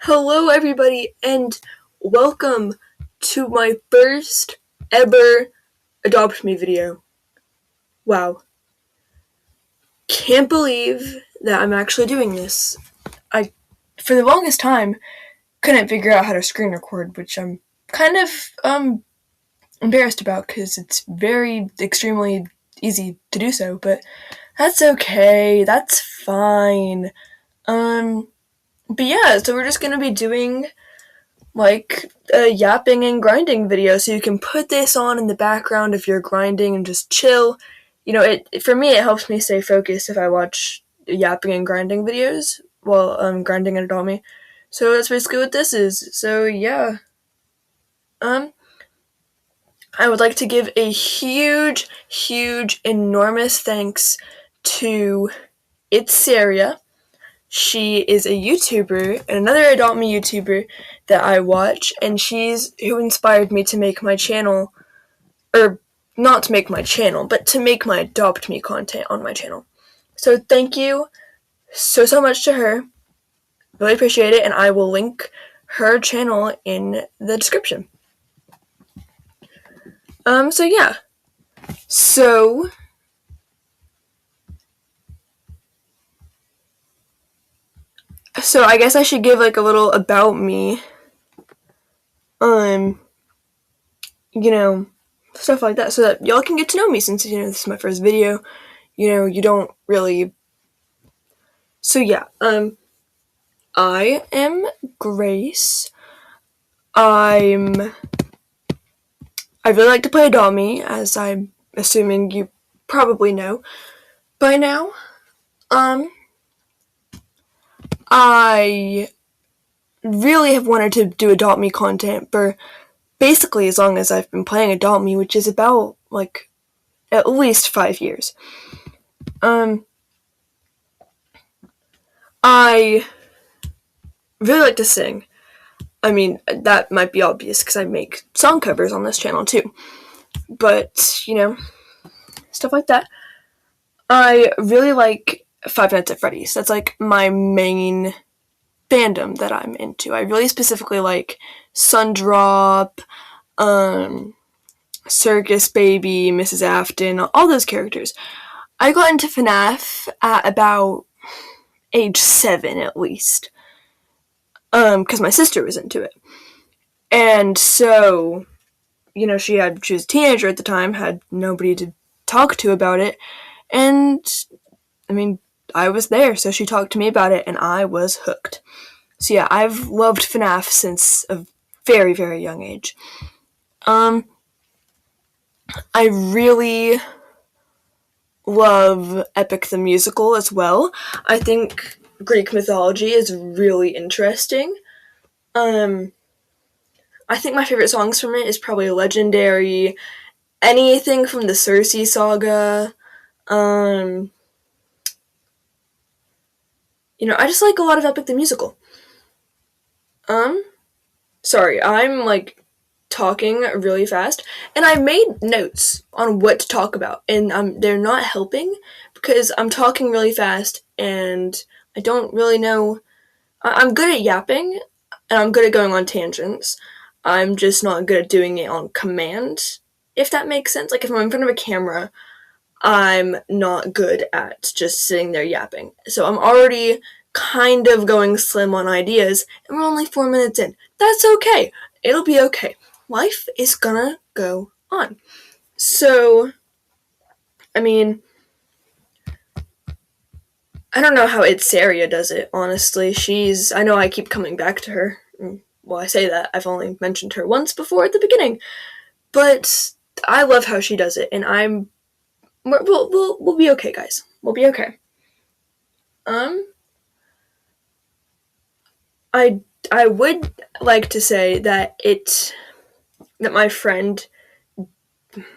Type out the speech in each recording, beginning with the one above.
Hello, everybody, and welcome to my first ever Adopt Me video. Wow. Can't believe that I'm actually doing this. For the longest time, couldn't figure out how to screen record, which I'm kind of, embarrassed about because it's extremely easy to do so, but that's okay. That's fine. But yeah, so we're just gonna be doing like a yapping and grinding video, so you can put this on in the background if you're grinding and just chill. For me, it helps me stay focused if I watch yapping and grinding videos while grinding and Adopt Me. So that's basically what this is. So yeah, um, I would like to give a huge, enormous thanks to ItzSereia. She is a YouTuber, another Adopt Me YouTuber that I watch, and she's who inspired me to make my channel, or not to make my channel, but to make my Adopt Me content on my channel. So thank you so much to her. Really appreciate it, and I will link her channel in the description. So yeah. So I guess I should give like a little about me. Um, you know, stuff like that, so that y'all can get to know me, since this is my first video. You don't really. So yeah, I am Grace. I really like to play Adopt Me, as I'm assuming you probably know by now. I really have wanted to do Adopt Me content for basically as long as I've been playing Adopt Me, which is about like at least 5 years. I really like to sing. I mean, that might be obvious because I make song covers on this channel too. But, stuff like that. I really like Five Nights at Freddy's. That's like my main fandom that I'm into. I really specifically like Sundrop, Circus Baby, Mrs. Afton, all those characters. I got into FNAF at about age 7 at least. Because my sister was into it. And so, she was a teenager at the time, had nobody to talk to about it, and I mean, I was there, so she talked to me about it, and I was hooked. So yeah, I've loved FNAF since a very young age. I really love Epic the Musical as well. I think Greek mythology is really interesting. I think my favorite songs from it is probably Legendary, anything from the Cersei saga. I just like a lot of Epic the Musical. Sorry, I'm like talking really fast, and I made notes on what to talk about, and they're not helping because I'm talking really fast and I don't really know. I'm good at yapping, and I'm good at going on tangents. I'm just not good at doing it on command, if that makes sense. Like if I'm in front of a camera, I'm not good at just sitting there yapping. So I'm already kind of going slim on ideas, and we're only 4 minutes in. That's okay. It'll be okay. Life is gonna go on. So, I mean, I don't know how ItzSereia does it, honestly. I know I keep coming back to her. Well, I say that, I've only mentioned her once before at the beginning. But I love how she does it, and we'll be okay, guys. We'll be okay. I would like to say that my friend,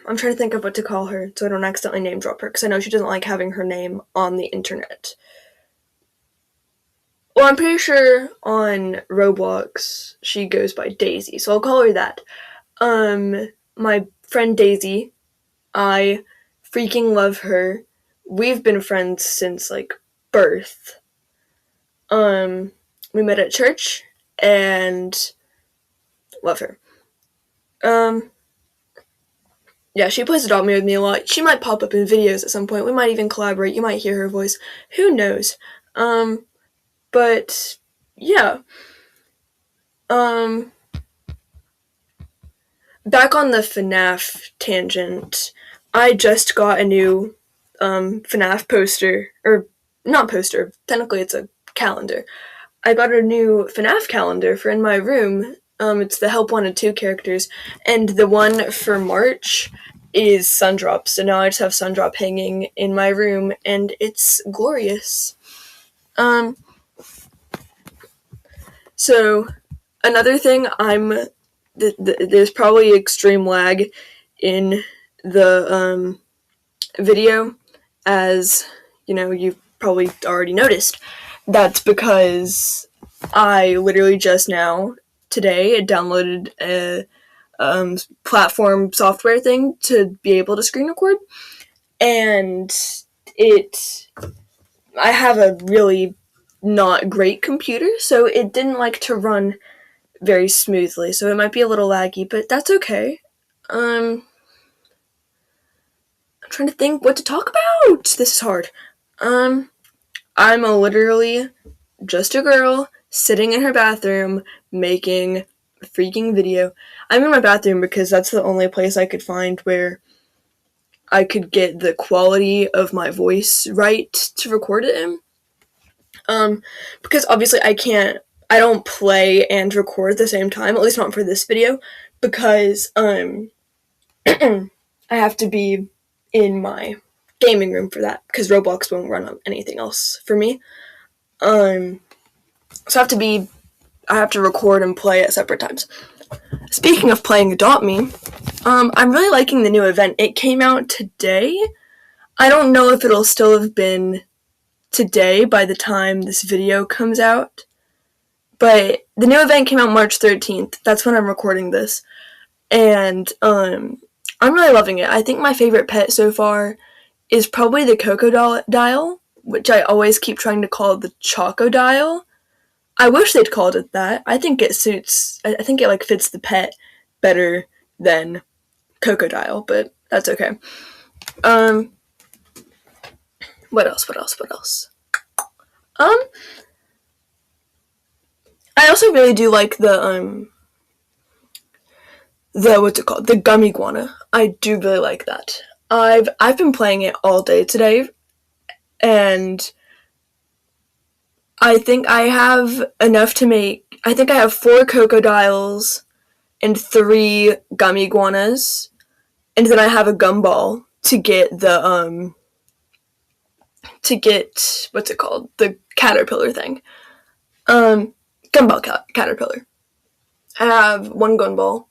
I'm trying to think of what to call her so I don't accidentally name drop her, because I know she doesn't like having her name on the internet. Well, I'm pretty sure on Roblox she goes by Daisy, so I'll call her that. My friend Daisy, I freaking love her. We've been friends since like birth. We met at church, and love her. Yeah, she plays Adopt Me with me a lot. She might pop up in videos at some point. We might even collaborate. You might hear her voice. Who knows? But yeah. Back on the FNAF tangent, I just got a new FNAF poster, or not poster, technically it's a calendar. I got a new FNAF calendar for in my room. It's the Help Wanted 2 characters, and the one for March is Sundrop, so now I just have Sundrop hanging in my room, and it's glorious. So, another thing, there's probably extreme lag in the video, as you've probably already noticed. That's because I literally just now today downloaded a platform software thing to be able to screen record, and I have a really not great computer, so it didn't like to run very smoothly, so it might be a little laggy, but that's okay. I'm trying to think what to talk about. This is hard. I'm literally just a girl sitting in her bathroom making a freaking video. I'm in my bathroom because that's the only place I could find where I could get the quality of my voice right to record it in. Because obviously I don't play and record at the same time, at least not for this video, because I have to be in my gaming room for that, because Roblox won't run on anything else for me. So I have to record and play at separate times. Speaking of playing Adopt Me, I'm really liking the new event. It came out today. I don't know if it'll still have been today by the time this video comes out, but the new event came out March 13th. That's when I'm recording this, and I'm really loving it. I think my favorite pet so far is probably the Crocodile, which I always keep trying to call the Chocodile. I wish they'd called it that. I think it fits the pet better than Crocodile, but that's okay. What else? I also really do like the what's it called? The Gummy Iguana. I do really like that. I've been playing it all day today, and I think I have enough to make. I think I have 4 crocodiles and 3 gummy iguanas, and then I have a gumball to get what's it called? The caterpillar thing. Gumball caterpillar. I have 1 gumball.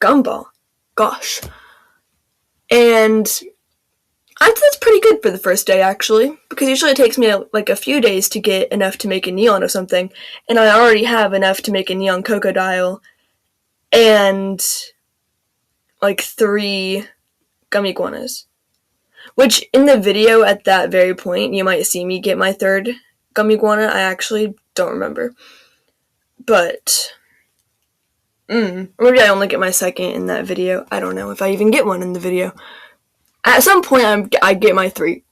Gumball. Gosh. And I think that's pretty good for the first day, actually, because usually it takes me a few days to get enough to make a neon or something, and I already have enough to make a neon crocodile and 3 gummy iguanas. Which, in the video at that very point, you might see me get my 3rd gummy iguana. I actually don't remember. But, maybe I only get my 2nd in that video. I don't know if I even get one in the video. At some point, I get my 3.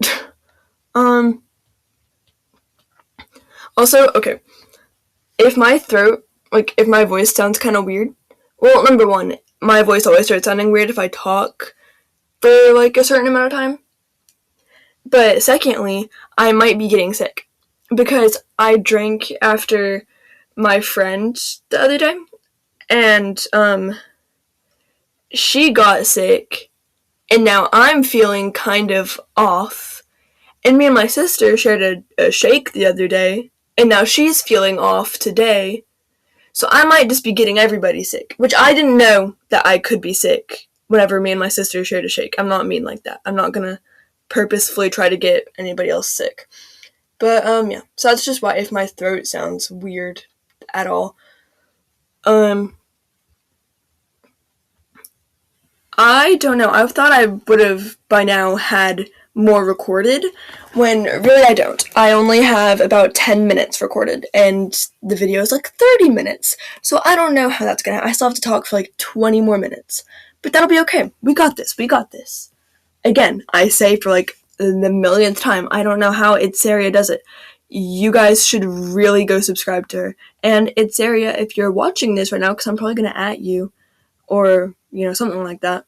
Also, okay, if my throat, if my voice sounds kind of weird, well, number 1, my voice always starts sounding weird if I talk for, a certain amount of time. But secondly, I might be getting sick, because I drank after my friend the other day, and, she got sick, and now I'm feeling kind of off, and me and my sister shared a shake the other day, and now she's feeling off today, so I might just be getting everybody sick, which I didn't know that I could be sick whenever me and my sister shared a shake. I'm not mean like that. I'm not gonna purposefully try to get anybody else sick. But, yeah. So that's just why, if my throat sounds weird at all. I don't know. I thought I would have by now had more recorded, when really I don't. I only have about 10 minutes recorded, and the video is like 30 minutes. So I don't know how that's gonna happen. I still have to talk for like 20 more minutes. But that'll be okay. We got this. We got this. Again, I say for like the millionth time, I don't know how ItzSereia does it. You guys should really go subscribe to her. And ItzSereia, if you're watching this right now, because I'm probably gonna at you, or, something like that.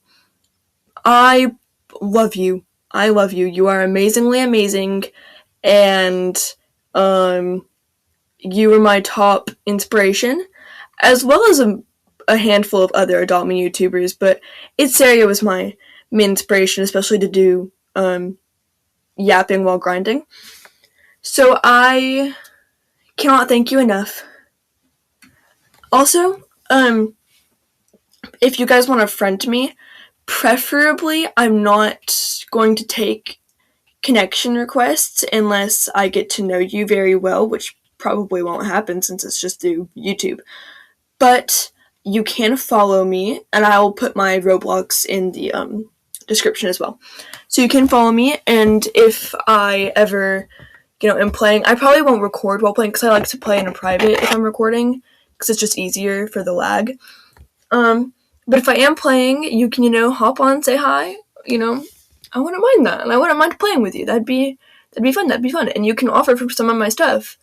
I love you. I love you. You are amazingly amazing, and you were my top inspiration, as well as a handful of other Adopt Me YouTubers, but ItzSereia was my main inspiration, especially to do yapping while grinding. So I cannot thank you enough. Also, if you guys want to friend me, preferably I'm not going to take connection requests unless I get to know you very well, which probably won't happen since it's just through YouTube. But you can follow me, and I'll put my Roblox in the description as well. So you can follow me, and if I ever, am playing, I probably won't record while playing because I like to play in a private if I'm recording because it's just easier for the lag. But if I am playing, you can, hop on, say hi, I wouldn't mind that, and I wouldn't mind playing with you. That'd be fun, and you can offer for some of my stuff.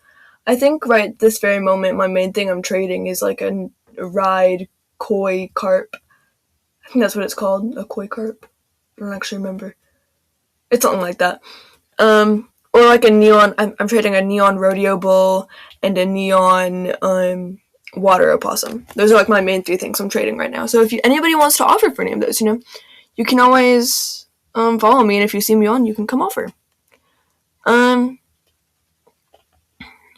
I think right this very moment, my main thing I'm trading is like a ride koi carp. I think that's what it's called, a koi carp. I don't actually remember. It's something like that. Or like a neon. I'm trading a neon rodeo bull and a neon water opossum. Those are like my main 3 things I'm trading right now. So if anybody wants to offer for any of those, you can always follow me, and if you see me on, you can come offer.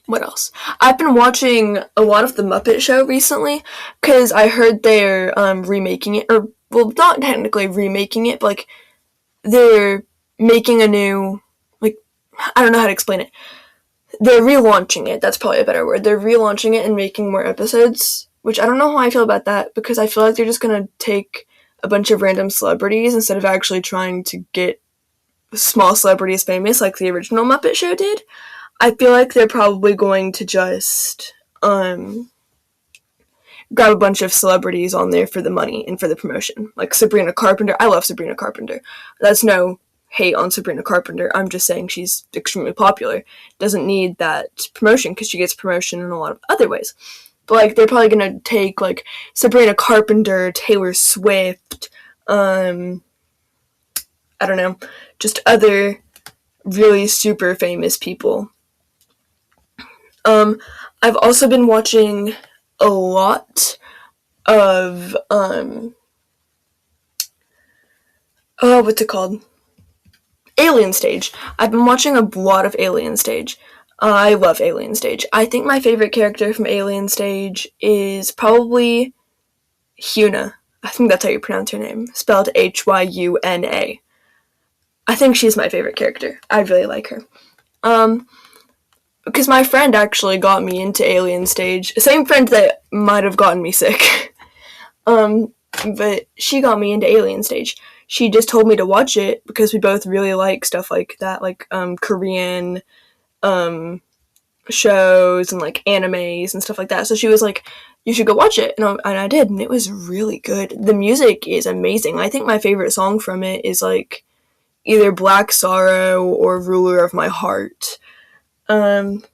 What else? I've been watching a lot of The Muppet Show recently because I heard they're remaking it, or well, not technically remaking it, but like they're making a new, like, I don't know how to explain it. They're relaunching it. That's probably a better word. They're relaunching it and making more episodes, which I don't know how I feel about that because I feel like they're just gonna take a bunch of random celebrities instead of actually trying to get small celebrities famous like the original Muppet Show did. I feel like they're probably going to just grab a bunch of celebrities on there for the money and for the promotion. Like Sabrina Carpenter. I love Sabrina Carpenter. That's no hate on Sabrina Carpenter. I'm just saying she's extremely popular. Doesn't need that promotion because she gets promotion in a lot of other ways. But like they're probably gonna take like Sabrina Carpenter, Taylor Swift, I don't know, just other really super famous people. I've also been watching a lot of what's it called? Alien Stage. I've been watching a lot of Alien Stage. I love Alien Stage. I think my favorite character from Alien Stage is probably Hyuna. I think that's how you pronounce her name. Spelled Hyuna. I think she's my favorite character. I really like her. Because my friend actually got me into Alien Stage. Same friend that might have gotten me sick. But she got me into Alien Stage. She just told me to watch it because we both really like stuff like that, like Korean shows and like animes and stuff like that. So she was like, you should go watch it. And I did, and it was really good. The music is amazing. I think my favorite song from it is like either Black Sorrow or Ruler of My Heart. But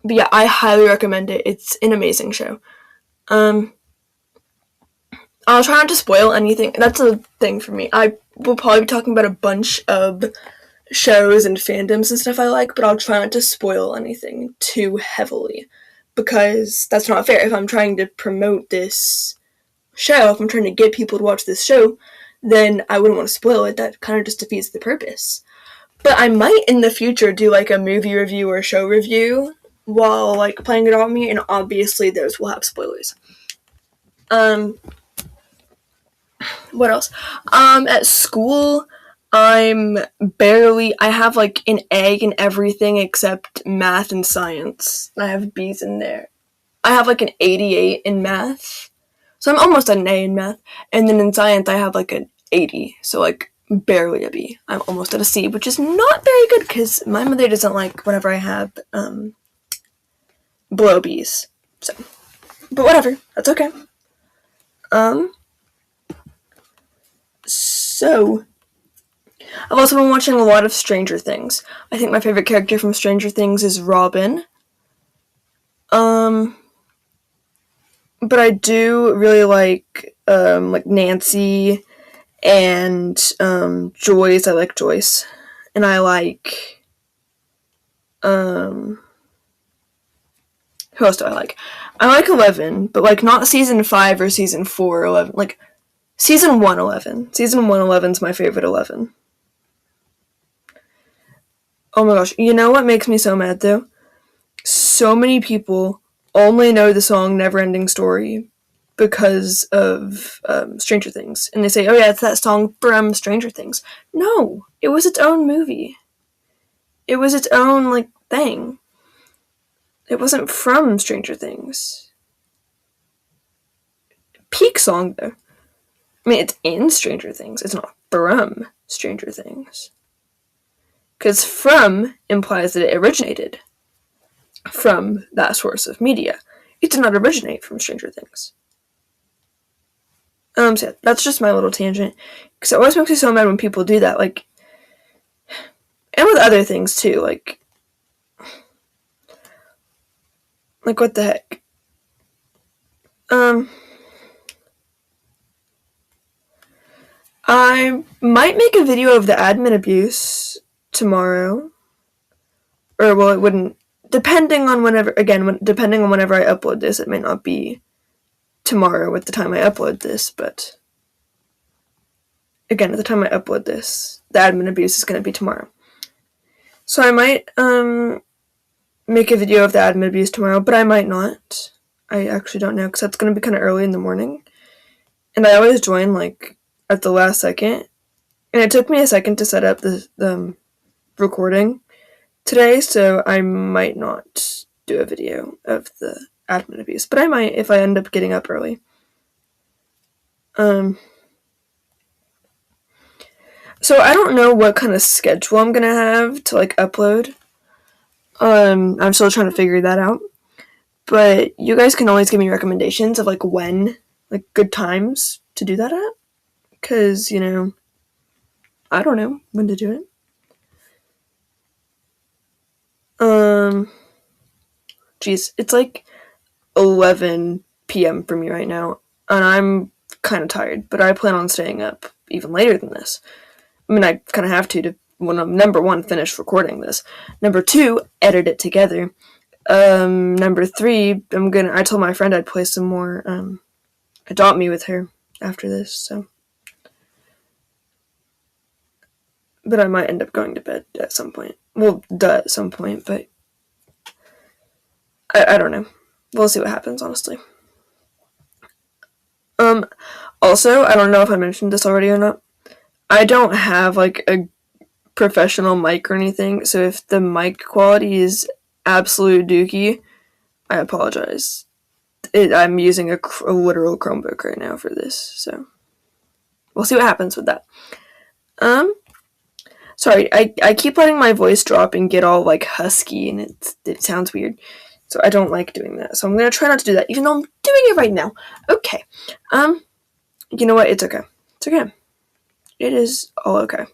yeah, I highly recommend it. It's an amazing show. I'll try not to spoil anything. That's a thing for me. I will probably be talking about a bunch of shows and fandoms and stuff I like, but I'll try not to spoil anything too heavily because that's not fair. If I'm trying to promote this show, if I'm trying to get people to watch this show, then I wouldn't want to spoil it. That kind of just defeats the purpose. But I might in the future do like a movie review or a show review while like playing Adopt Me, and obviously those will have spoilers. What else? At school, I have like an A in everything except math and science. I have B's in there. I have like an 88 in math. So I'm almost at an A in math. And then in science, I have like an 80. So like barely a B. I'm almost at a C, which is not very good because my mother doesn't like whenever I have below B's. So, but whatever, that's okay. So I've also been watching a lot of Stranger Things. I think my favorite character from Stranger Things is Robin. But I do really like Nancy and Joyce. I like Joyce. And I like who else do I like? I like 11, but like not season 5 or season 4 11. Like season 1 11. Season 1 11's my favorite 11. Oh my gosh, you know what makes me so mad though? So many people only know the song Neverending Story because of Stranger Things. And they say, oh yeah, it's that song from Stranger Things. No, it was its own movie. It was its own, like, thing. It wasn't from Stranger Things. Peak song, though. I mean, it's in Stranger Things. It's not from Stranger Things. Because from implies that it originated from that source of media. It did not originate from Stranger Things. So yeah, that's just my little tangent. Because it always makes me so mad when people do that. Like, and with other things too. Like what the heck? I might make a video of the admin abuse tomorrow. Or, well, it wouldn't. Depending on whenever I upload this, it may not be tomorrow at the time I upload this, but again, at the time I upload this, the admin abuse is going to be tomorrow. So I might make a video of the admin abuse tomorrow, but I might not. I actually don't know, because that's going to be kind of early in the morning. And I always join, like, at the last second. And it took me a second to set up the recording today, so I might not do a video of the admin abuse. But I might if I end up getting up early. So I don't know what kind of schedule I'm going to have to, like, upload. I'm still trying to figure that out. But you guys can always give me recommendations of, like, when, like, good times to do that at. Because, you know, I don't know when to do it. Geez, it's like 11 p.m. for me right now. And I'm kind of tired, but I plan on staying up even later than this. I mean, I kind of have to number 1, finish recording this. Number 2, edit it together. Number 3, I told my friend I'd play some more, Adopt Me with her after this, so. But I might end up going to bed at some point. Well, at some point, but I don't know. We'll see what happens, honestly. Also, I don't know if I mentioned this already or not. I don't have, like, a professional mic or anything, so if the mic quality is absolute dookie, I apologize. I'm using a literal Chromebook right now for this, so we'll see what happens with that. Sorry, I keep letting my voice drop and get all, like, husky, and it sounds weird, so I don't like doing that, so I'm gonna try not to do that, even though I'm doing it right now. Okay, you know what, it's okay. It's okay. It is all okay.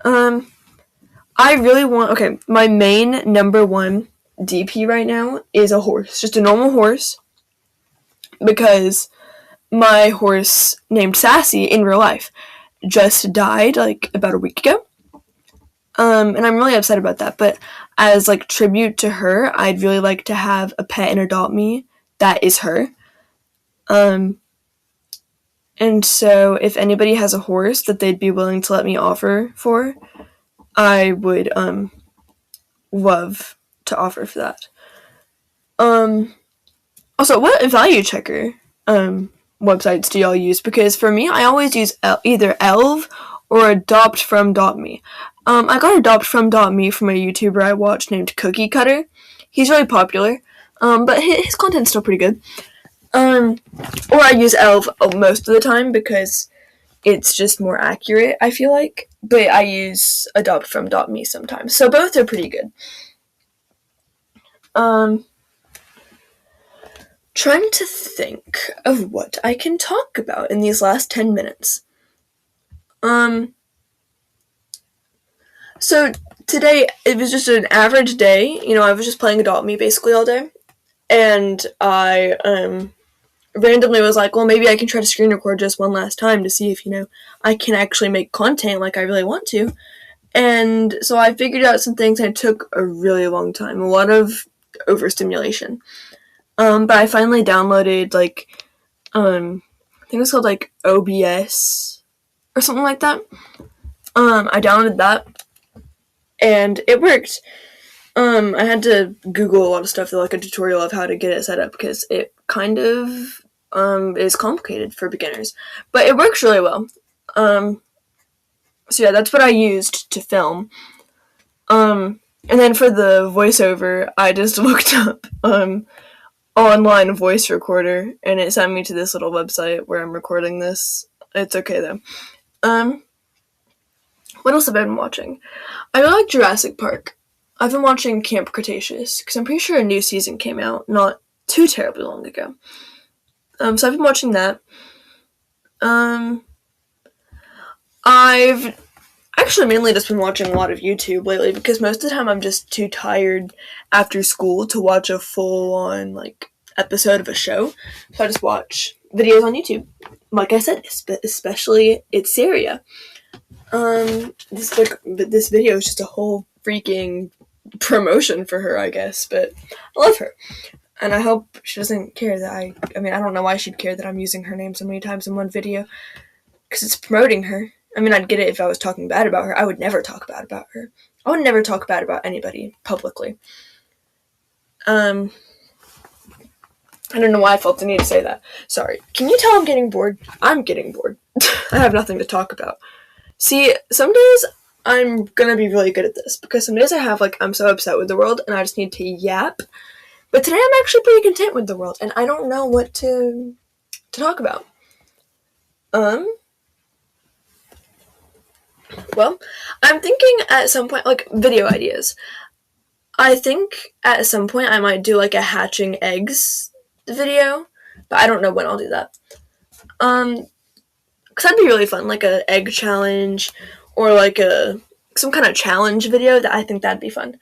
I really want, my main number 1 DP right now is a horse, just a normal horse, because my horse named Sassy in real life just died, like, about a week ago, and I'm really upset about that, but as, like, tribute to her, I'd really like to have a pet and adopt me that is her, and so if anybody has a horse that they'd be willing to let me offer for, I would, love to offer for that. Also, what value checker, websites do y'all use? Because for me, I always use either Elv or Adopt from .me. I got Adopt from .me from a YouTuber I watched named Cookie Cutter. He's really popular, but his content's still pretty good. Or I use Elv most of the time because it's just more accurate, I feel like. But I use Adopt from .me sometimes, so both are pretty good. Trying to think of what I can talk about in these last 10 minutes. So today, it was just an average day. I was just playing Adopt Me basically all day. And I, randomly was like, well, maybe I can try to screen record just one last time to see if, I can actually make content like I really want to. And so I figured out some things, and it took a really long time. A lot of overstimulation. But I finally downloaded, I think it was called, OBS or something like that. I downloaded that, and it worked. I had to Google a lot of stuff, like a tutorial of how to get it set up, because it kind of, is complicated for beginners. But it works really well. So yeah, that's what I used to film. And then for the voiceover, I just looked up, online voice recorder, and it sent me to this little website where I'm recording this. It's okay though. What else have I been watching? I really like Jurassic Park. I've been watching Camp Cretaceous, because I'm pretty sure a new season came out not too terribly long ago. So I've been watching that. I've actually mainly just been watching a lot of YouTube lately, because most of the time I'm just too tired after school to watch a full-on, episode of a show. So I just watch videos on YouTube. Like I said, especially ItzSereia. This video is just a whole freaking promotion for her, I guess, but I love her. And I hope she doesn't care that I don't know why she'd care that I'm using her name so many times in one video, because it's promoting her. I'd get it if I was talking bad about her. I would never talk bad about her. I would never talk bad about anybody publicly. I don't know why I felt the need to say that. Sorry. Can you tell I'm getting bored? I'm getting bored. I have nothing to talk about. See, some days I'm gonna be really good at this, because some days I have, I'm so upset with the world and I just need to yap. But today I'm actually pretty content with the world, and I don't know what to talk about. Well, I'm thinking at some point, video ideas. I think at some point I might do, a hatching eggs video, but I don't know when I'll do that. Because that'd be really fun, an egg challenge, or some kind of challenge video. That I think that'd be fun.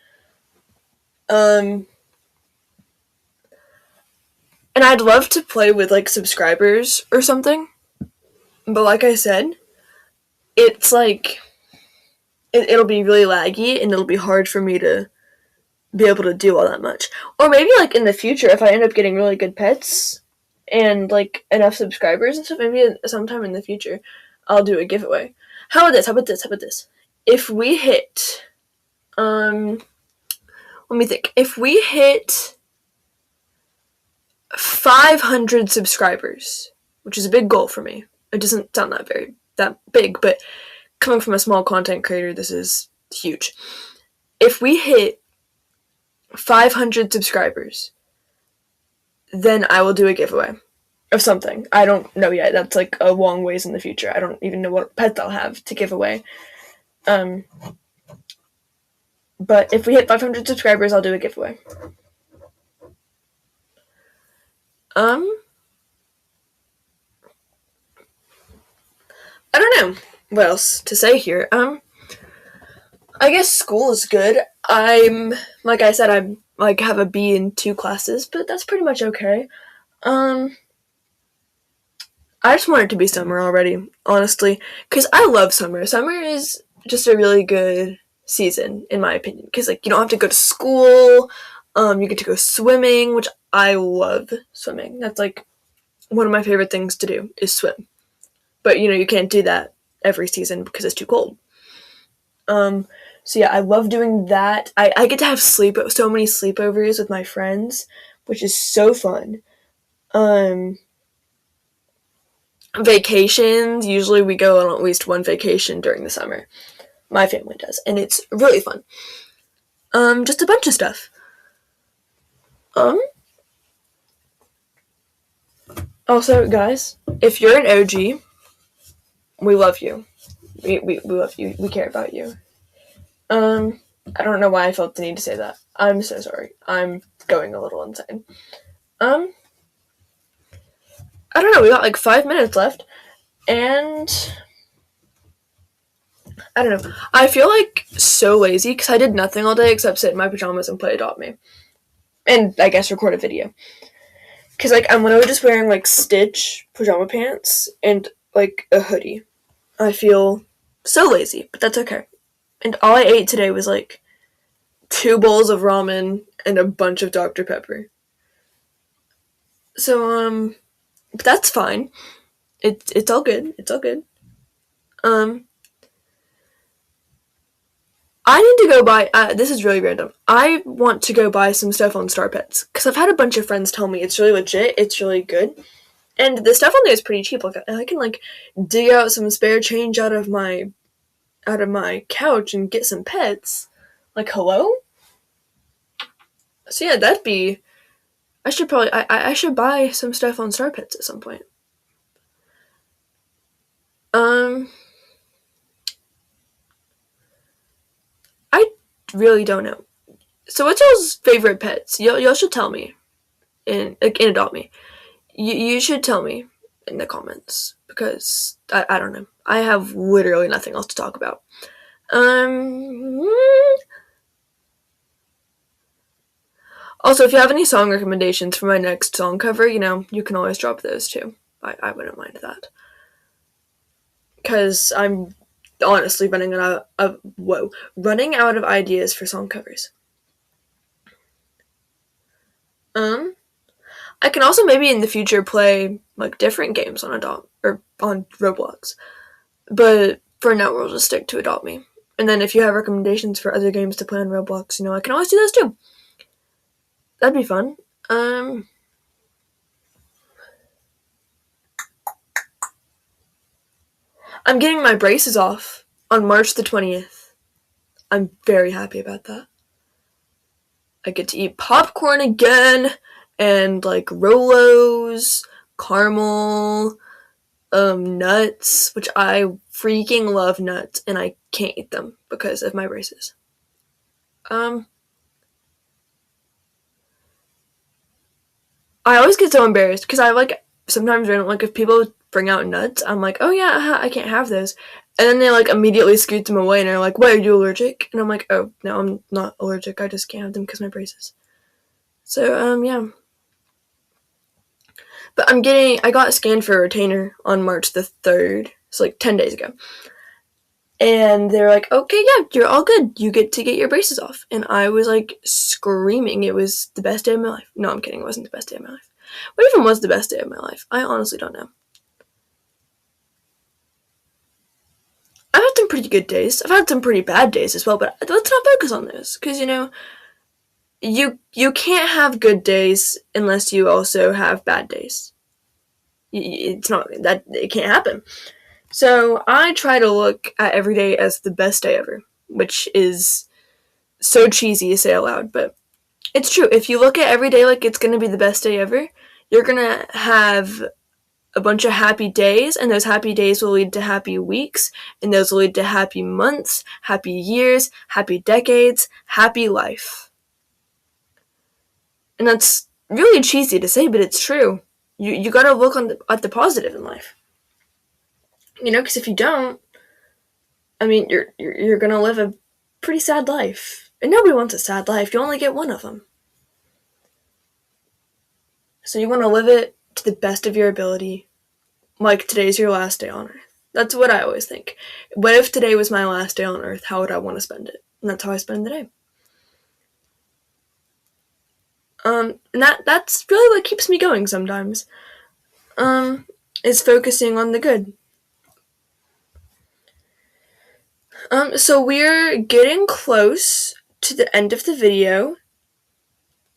And I'd love to play with, subscribers or something. But like I said, it's, it'll be really laggy, and it'll be hard for me to be able to do all that much. Or maybe, in the future, if I end up getting really good pets and, enough subscribers and stuff, maybe sometime in the future, I'll do a giveaway. How about this? If we hit, let me think. If we hit 500 subscribers, which is a big goal for me. It doesn't sound that big, but coming from a small content creator, this is huge. If we hit 500 subscribers, then I will do a giveaway of something. I don't know yet. That's a long ways in the future. I don't even know what pets I'll have to give away. But if we hit 500 subscribers, I'll do a giveaway. I don't know what else to say here. I guess school is good. Like I said, I'm have a B in 2 classes, but that's pretty much okay. I just want it to be summer already, honestly, because I love summer. Summer is just a really good season, in my opinion, because you don't have to go to school. You get to go swimming, which I love swimming. That's one of my favorite things to do is swim. But you can't do that every season because it's too cold. So yeah, I love doing that. I get to have so many sleepovers with my friends, which is so fun. Vacations, usually we go on at least one vacation during the summer. My family does, and it's really fun. Just a bunch of stuff. Also, guys, if you're an OG, we love you. We love you. We care about you. I don't know why I felt the need to say that. I'm so sorry. I'm going a little insane. I don't know. We got like 5 minutes left, and I don't know. I feel like so lazy because I did nothing all day except sit in my pajamas and play Adopt Me, and I guess record a video. Because like I'm literally just wearing like Stitch pajama pants and like a hoodie. I feel so lazy, but that's okay. And all I ate today was like 2 bowls of ramen and a bunch of Dr. Pepper. So but that's fine. It's all good. It's all good. I need to go buy. This is really random. I want to go buy some stuff on Star Pets because I've had a bunch of friends tell me it's really legit. It's really good, and the stuff on there is pretty cheap. Like I can like dig out some spare change out of my couch and get some pets. Like hello. So yeah, that'd be. I should probably. I should buy some stuff on Star Pets at some point. I really don't know. So what's y'all's favorite pets? Y'all should tell me in Adopt Me. You should tell me in the comments because I don't know. I have literally nothing else to talk about. Also, if you have any song recommendations for my next song cover, you can always drop those too. I wouldn't mind that. Because I'm honestly running out of ideas for song covers. I can also maybe in the future play like different games on on Roblox. But for now we'll just stick to Adopt Me. And then if you have recommendations for other games to play on Roblox, I can always do those too. That'd be fun. I'm getting my braces off on March the 20th. I'm very happy about that. I get to eat popcorn again and like Rolos, caramel, nuts, which I freaking love nuts and I can't eat them because of my braces. I always get so embarrassed because I like sometimes if people bring out nuts, I'm like, oh yeah, I can't have those, and then they like immediately scoot them away and are like, why are you allergic? And I'm like, oh no, I'm not allergic. I just can't have them because of my braces. So yeah. But I got scanned for a retainer on March the 3rd, so like 10 days ago. And they're like, okay, yeah, you're all good. You get to get your braces off. And I was like screaming. It was the best day of my life. No, I'm kidding. It wasn't the best day of my life. What even was the best day of my life? I honestly don't know. I've had some pretty good days. I've had some pretty bad days as well, but let's not focus on those. Because, you can't have good days unless you also have bad days. It's not, that, it can't happen. So I try to look at every day as the best day ever, which is so cheesy to say aloud, but it's true. If you look at every day like it's going to be the best day ever, you're going to have a bunch of happy days, and those happy days will lead to happy weeks, and those will lead to happy months, happy years, happy decades, happy life. And that's really cheesy to say, but it's true. You gotta look at the positive in life. Because if you don't, I mean, you're gonna live a pretty sad life. And nobody wants a sad life. You only get one of them. So you want to live it to the best of your ability, like today's your last day on Earth. That's what I always think. What if today was my last day on Earth? How would I want to spend it? And that's how I spend the day. And that's really what keeps me going sometimes. Is focusing on the good. So we're getting close to the end of the video.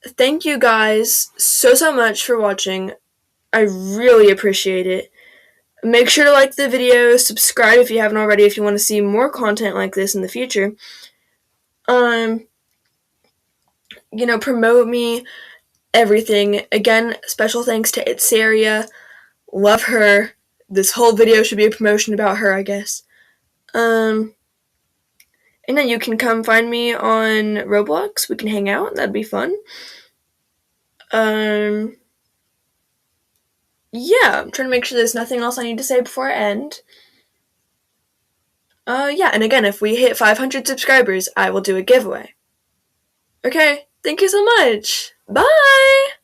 Thank you guys so much for watching. I really appreciate it. Make sure to like the video, subscribe if you haven't already if you want to see more content like this in the future. Promote me, everything. Again, special thanks to ItzSereia. Love her. this whole video should be a promotion about her, I guess. And then you can come find me on Roblox. We can hang out. That'd be fun. Yeah, I'm trying to make sure there's nothing else I need to say before I end. Yeah, and again, if we hit 500 subscribers, I will do a giveaway. Okay, thank you so much. Bye!